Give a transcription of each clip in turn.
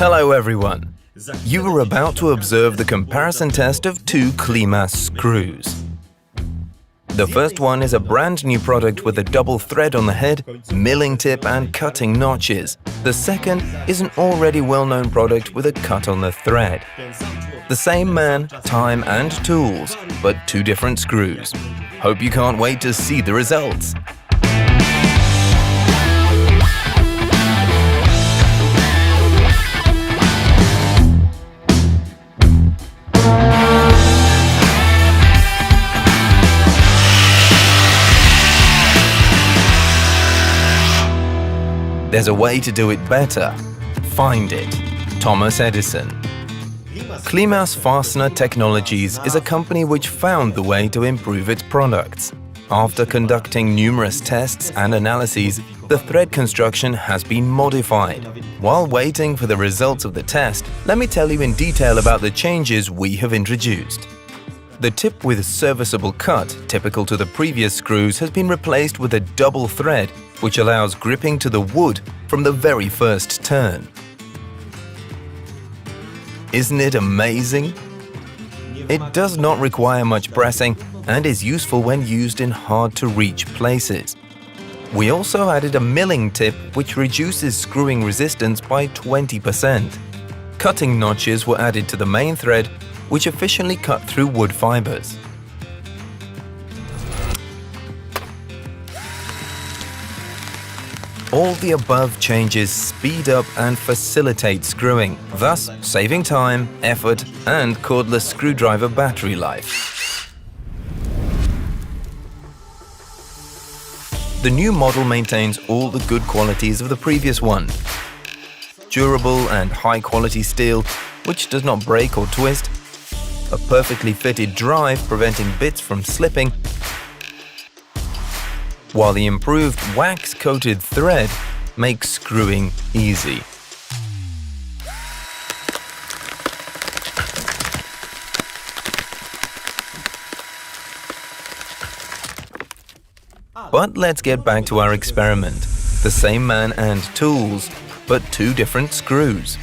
Hello everyone! You are about to observe the comparison test of two Klimas screws. The first one is a brand new product with a double thread on the head, milling tip and cutting notches. The second is an already well-known product with a cut on the thread. The same man, time and tools, but two different screws. Hope you can't wait to see the results! There's a way to do it better. Find it. Thomas Edison. Klimas Fastener Technologies is a company which found the way to improve its products. After conducting numerous tests and analyses, the thread construction has been modified. While waiting for the results of the test, let me tell you in detail about the changes we have introduced. The tip with serviceable cut, typical to the previous screws, has been replaced with a double thread, which allows gripping to the wood from the very first turn. Isn't it amazing? It does not require much pressing and is useful when used in hard-to-reach places. We also added a milling tip which reduces screwing resistance by 20%. Cutting notches were added to the main thread, which efficiently cut through wood fibers. All the above changes speed up and facilitate screwing, thus saving time, effort, and cordless screwdriver battery life. The new model maintains all the good qualities of the previous one. Durable and high-quality steel, which does not break or twist, a perfectly fitted drive preventing bits from slipping, while the improved wax-coated thread makes screwing easy. But let's get back to our experiment. The same man and tools, but two different screws.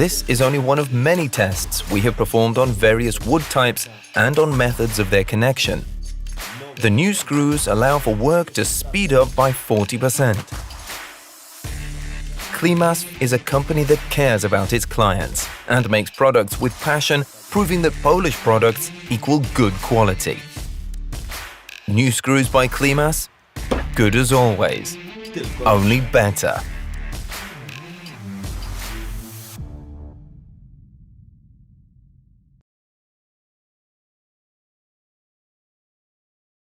This is only one of many tests we have performed on various wood types and on methods of their connection. The new screws allow for work to speed up by 40%. Klimas is a company that cares about its clients and makes products with passion, proving that Polish products equal good quality. New screws by Klimas? Good as always. Only better.